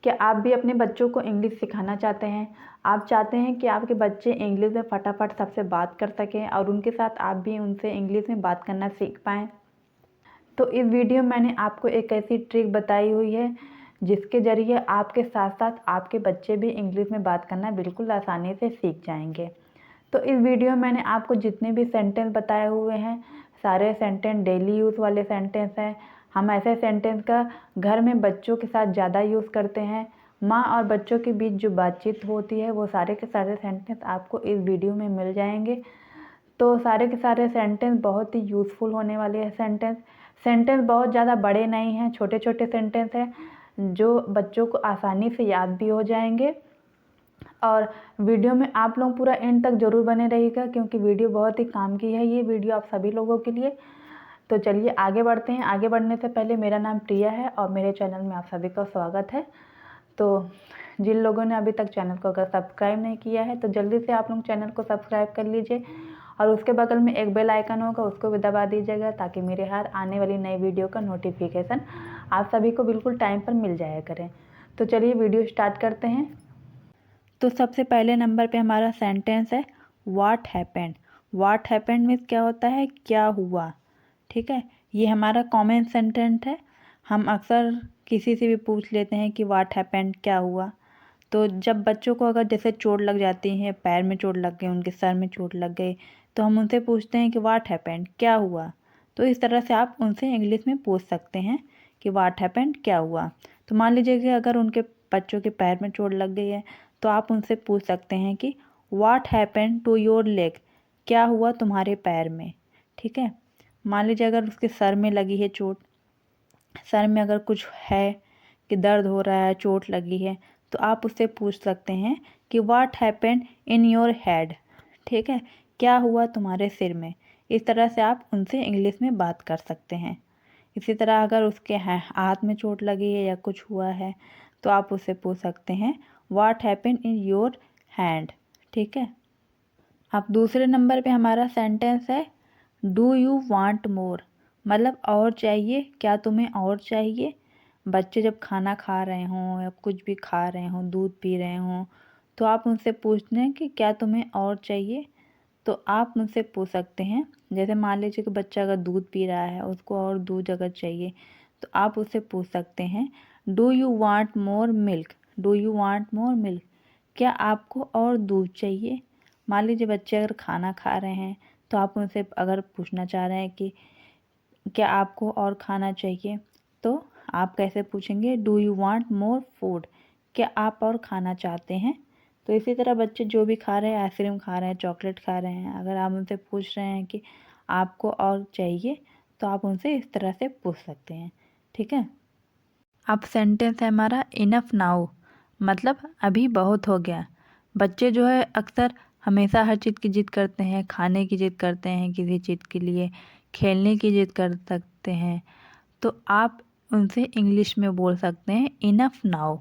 क्या आप भी अपने बच्चों को इंग्लिश सिखाना चाहते हैं? आप चाहते हैं कि आपके बच्चे इंग्लिश में फटाफट सबसे बात कर सकें और उनके साथ आप भी उनसे इंग्लिश में बात करना सीख पाएँ? तो इस वीडियो में मैंने आपको एक ऐसी ट्रिक बताई हुई है जिसके ज़रिए आपके साथ साथ आपके बच्चे भी इंग्लिश में बात करना बिल्कुल आसानी से सीख जाएंगे। तो इस वीडियो में मैंने आपको जितने भी सेंटेंस बताए हुए हैं, सारे सेंटेंस डेली यूज़ वाले सेंटेंस हैं। हम ऐसे सेंटेंस का घर में बच्चों के साथ ज़्यादा यूज़ करते हैं। माँ और बच्चों के बीच जो बातचीत होती है वो सारे के सारे सेंटेंस आपको इस वीडियो में मिल जाएंगे। तो सारे के सारे सेंटेंस बहुत ही यूज़फुल होने वाले हैं। सेंटेंस बहुत ज़्यादा बड़े नहीं हैं, छोटे छोटे सेंटेंस हैं जो बच्चों को आसानी से याद भी हो जाएंगे। और वीडियो में आप लोग पूरा एंड तक ज़रूर बने रहिएगा क्योंकि वीडियो बहुत ही काम की है, ये वीडियो आप सभी लोगों के लिए। तो चलिए आगे बढ़ते हैं। आगे बढ़ने से पहले मेरा नाम प्रिया है और मेरे चैनल में आप सभी का स्वागत है। तो जिन लोगों ने अभी तक चैनल को अगर सब्सक्राइब नहीं किया है तो जल्दी से आप लोग चैनल को सब्सक्राइब कर लीजिए और उसके बगल में एक बेल आइकन होगा, उसको भी दबा दीजिएगा ताकि मेरे हर आने वाली नई वीडियो का नोटिफिकेशन आप सभी को बिल्कुल टाइम पर मिल जाया करें। तो चलिए वीडियो स्टार्ट करते हैं। तो सबसे पहले नंबर पे हमारा सेंटेंस है what happened. What happened means क्या होता है, क्या हुआ। ठीक है, ये हमारा कॉमन सेंटेंस है। हम अक्सर किसी से भी पूछ लेते हैं कि व्हाट हैपेंड, क्या हुआ। तो जब बच्चों को अगर जैसे चोट लग जाती है, पैर में चोट लग गई, उनके सर में चोट लग गई, तो हम उनसे पूछते हैं कि व्हाट हैपेंड, क्या हुआ। तो इस तरह से आप उनसे इंग्लिश में पूछ सकते हैं कि व्हाट हैपेंड, क्या हुआ। तो मान लीजिए कि अगर उनके बच्चों के पैर में चोट लग गई है तो आप उनसे पूछ सकते हैं कि what happened to your leg, क्या हुआ तुम्हारे पैर में। ठीक है, मान लीजिए अगर उसके सर में लगी है चोट, सर में अगर कुछ है कि दर्द हो रहा है, चोट लगी है, तो आप उससे पूछ सकते हैं कि what happened in your head. ठीक है, क्या हुआ तुम्हारे सिर में। इस तरह से आप उनसे इंग्लिश में बात कर सकते हैं। इसी तरह अगर उसके हाथ में चोट लगी है या कुछ हुआ है तो आप उससे पूछ सकते हैं what happened in your hand. ठीक है, अब दूसरे नंबर पे हमारा सेंटेंस है डू यू वांट मोर, मतलब और चाहिए, क्या तुम्हें और चाहिए। बच्चे जब खाना खा रहे हों या कुछ भी खा रहे हों, दूध पी रहे हों, तो आप उनसे पूछते हैं कि क्या तुम्हें और चाहिए। तो आप उनसे पूछ सकते हैं, जैसे मान लीजिए कि बच्चा अगर दूध पी रहा है, उसको और दूध अगर चाहिए, तो आप उससे पूछ सकते हैं do you want more milk, do you want more milk, क्या आपको और दूध चाहिए। मान लीजिए बच्चे अगर खाना खा रहे हैं तो आप उनसे अगर पूछना चाह रहे हैं कि क्या आपको और खाना चाहिए, तो आप कैसे पूछेंगे do you want more food, क्या आप और खाना चाहते हैं। तो इसी तरह बच्चे जो भी खा रहे हैं, आइसक्रीम खा रहे हैं, चॉकलेट खा रहे हैं, अगर आप उनसे पूछ रहे हैं कि आपको और चाहिए तो आप उनसे इस तरह से पूछ सकते हैं। ठीक है, अब सेंटेंस है हमारा इनफ नाउ, मतलब अभी बहुत हो गया। बच्चे जो है अक्सर हमेशा हर चीज़ की जिद करते हैं, खाने की जिद करते हैं, किसी चीज़ के लिए खेलने की जिद कर सकते हैं। तो आप उनसे इंग्लिश में बोल सकते हैं इनफ नाउ,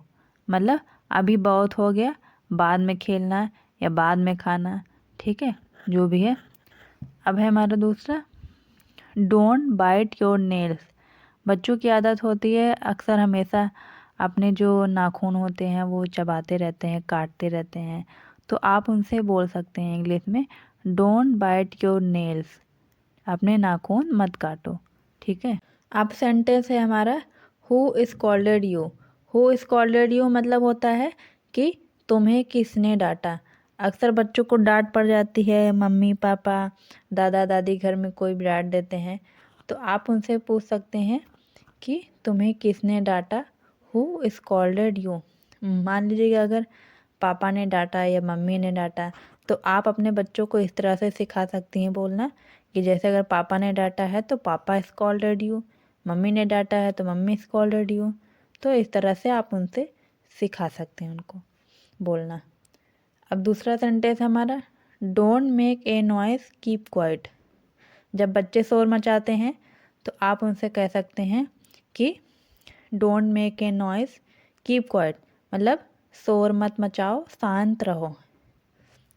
मतलब अभी बहुत हो गया, बाद में खेलना या बाद में खाना। ठीक है, जो भी है। अब है हमारा दूसरा डोंट बाइट योर नेल्स। बच्चों की आदत होती है अक्सर हमेशा अपने जो नाखून होते हैं वो चबाते रहते हैं, काटते रहते हैं। तो आप उनसे बोल सकते हैं इंग्लिश में डोंट बाइट योर नेल्स, अपने नाखून मत काटो। ठीक है, अब सेंटेंस है हमारा who scolded you. Who scolded you मतलब होता है कि तुम्हें किसने डांटा। अक्सर बच्चों को डांट पड़ जाती है, मम्मी पापा दादा दादी घर में कोई भी डांट देते हैं, तो आप उनसे पूछ सकते हैं कि तुम्हें किसने डांटा, हु स्कॉल्डेड यू। मान लीजिए कि अगर पापा ने डांटा या मम्मी ने डांटा, तो आप अपने बच्चों को इस तरह से सिखा सकती हैं बोलना कि जैसे अगर पापा ने डांटा है तो पापा स्कॉल्डेड यू, मम्मी ने डांटा है तो मम्मी स्कॉल्डेड यू। तो इस तरह से आप उनसे सिखा सकते हैं उनको बोलना। अब दूसरा सेंटेंस हमारा don't make a noise keep quiet. जब बच्चे शोर मचाते हैं तो आप उनसे कह सकते हैं कि don't make a noise keep quiet, मतलब शोर मत मचाओ, शांत रहो।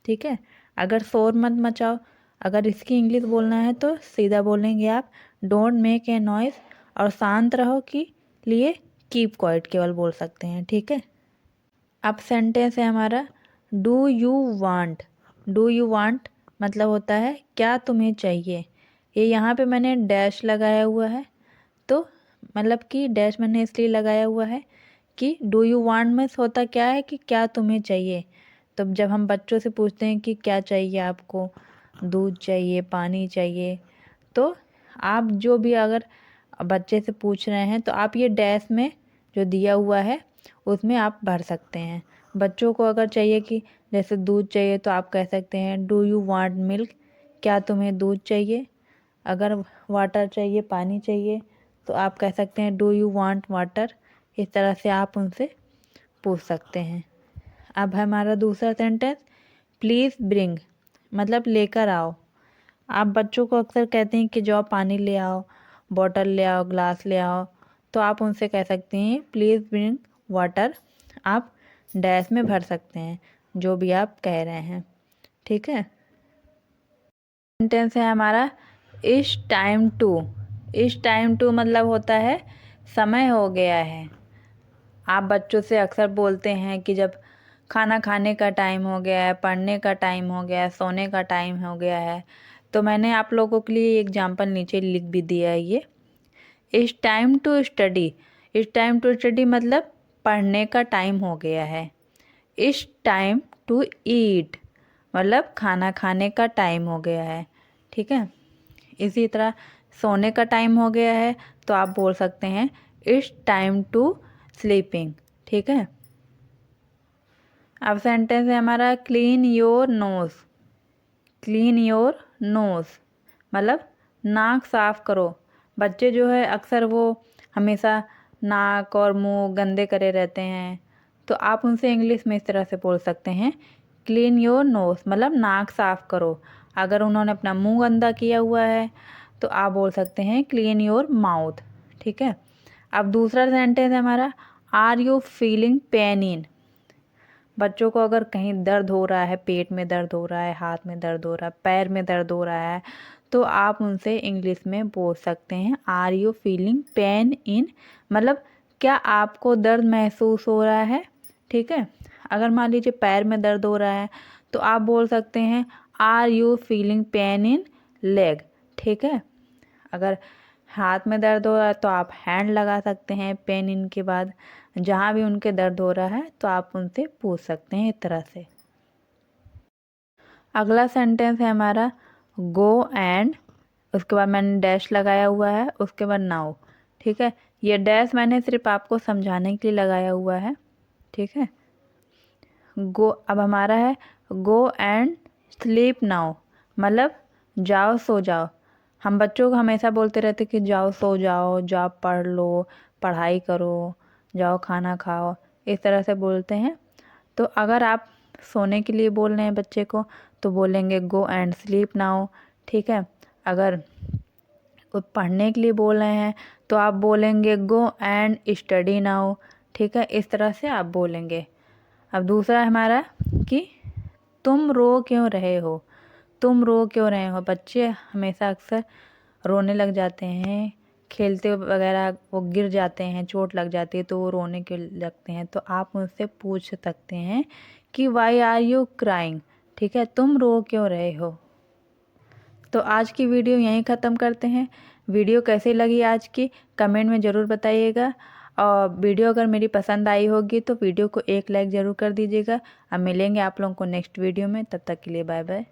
ठीक है, अगर शोर मत मचाओ, अगर इसकी इंग्लिश बोलना है तो सीधा बोलेंगे आप डोंट मेक ए नॉइस, और शांत रहो के लिए कीप क्वाइट केवल बोल सकते हैं। ठीक है, अब सेंटेंस है हमारा do you want. Do you want मतलब होता है क्या तुम्हें चाहिए। ये यहाँ पे मैंने डैश लगाया हुआ है, तो मतलब कि डैश मैंने इसलिए लगाया हुआ है कि डू यू वांट में होता क्या है कि क्या तुम्हें चाहिए। तो जब हम बच्चों से पूछते हैं कि क्या चाहिए आपको, दूध चाहिए, पानी चाहिए, तो आप जो भी अगर बच्चे से पूछ रहे हैं तो आप ये डैश में जो दिया हुआ है उसमें आप भर सकते हैं। बच्चों को अगर चाहिए कि जैसे दूध चाहिए तो आप कह सकते हैं डू यू वांट मिल्क, क्या तुम्हें दूध चाहिए। अगर वाटर चाहिए, पानी चाहिए, तो आप कह सकते हैं डू यू वांट वाटर। इस तरह से आप उनसे पूछ सकते हैं। अब हमारा दूसरा सेंटेंस प्लीज़ ब्रिंग मतलब लेकर आओ। आप बच्चों को अक्सर कहते हैं कि जाओ पानी ले आओ, बॉटल ले आओ, ग्लास ले आओ, तो आप उनसे कह सकते हैं प्लीज़ ब्रिंग वाटर। आप डैश में भर सकते हैं जो भी आप कह रहे हैं, ठीक है। सेंटेंस है हमारा it's time to. It's time to मतलब होता है समय हो गया है। आप बच्चों से अक्सर बोलते हैं कि जब खाना खाने का टाइम हो गया है, पढ़ने का टाइम हो गया है, सोने का टाइम हो गया है। तो मैंने आप लोगों के लिए एग्जाम्पल नीचे लिख भी दिया है ये। It's time to study. It's time to study मतलब पढ़ने का टाइम हो गया है। इट्स टाइम टू ईट मतलब खाना खाने का टाइम हो गया है, ठीक है। इसी तरह सोने का टाइम हो गया है तो आप बोल सकते हैं इट्स टाइम टू स्लीपिंग, ठीक है। अब सेंटेंस है हमारा clean your nose. Clean your nose मतलब नाक साफ करो। बच्चे जो है अक्सर वो हमेशा नाक और मुंह गंदे करे रहते हैं, तो आप उनसे इंग्लिश में इस तरह से बोल सकते हैं क्लीन योर नोज मतलब नाक साफ करो। अगर उन्होंने अपना मुंह गंदा किया हुआ है तो आप बोल सकते हैं क्लीन योर माउथ, ठीक है। अब दूसरा सेंटेंस है हमारा are you feeling pain in. बच्चों को अगर कहीं दर्द हो रहा है, पेट में दर्द हो रहा है, हाथ में दर्द हो रहा है, पैर में दर्द हो रहा है, तो आप उनसे इंग्लिश में बोल सकते हैं are you feeling pain in मतलब क्या आपको दर्द महसूस हो रहा है, ठीक है। अगर मान लीजिए पैर में दर्द हो रहा है तो आप बोल सकते हैं are you feeling pain in leg, ठीक है। अगर हाथ में दर्द हो रहा है तो आप हैंड लगा सकते हैं पेन इन के बाद। जहाँ भी उनके दर्द हो रहा है तो आप उनसे पूछ सकते हैं इस तरह से। अगला सेंटेंस है हमारा गो एंड, उसके बाद मैंने डैश लगाया हुआ है, उसके बाद नाउ, ठीक है। ये डैश मैंने सिर्फ आपको समझाने के लिए लगाया हुआ है, ठीक है। गो अब हमारा है गो एंड स्लीप नाउ मतलब जाओ सो जाओ। हम बच्चों को हमेशा बोलते रहते कि जाओ सो जाओ, जाओ पढ़ लो, पढ़ाई करो, जाओ खाना खाओ, इस तरह से बोलते हैं। तो अगर आप सोने के लिए बोल रहे हैं बच्चे को तो बोलेंगे गो एंड स्लीप नाउ, ठीक है। अगर वो पढ़ने के लिए बोल रहे हैं तो आप बोलेंगे गो एंड स्टडी नाउ, ठीक है। इस तरह से आप बोलेंगे। अब दूसरा है हमारा कि तुम रो क्यों रहे हो। तुम रो क्यों रहे हो, बच्चे हमेशा अक्सर रोने लग जाते हैं, खेलते वगैरह वो गिर जाते हैं, चोट लग जाती है तो वो रोने के लगते हैं। तो आप उनसे पूछ सकते हैं कि वाई आर यू क्राइंग, ठीक है, तुम रो क्यों रहे हो। तो आज की वीडियो यहीं ख़त्म करते हैं। वीडियो कैसी लगी आज की कमेंट में ज़रूर बताइएगा, और वीडियो अगर मेरी पसंद आई होगी तो वीडियो को एक लाइक ज़रूर कर दीजिएगा। अब मिलेंगे आप लोगों को नेक्स्ट वीडियो में, तब तक के लिए बाय बाय।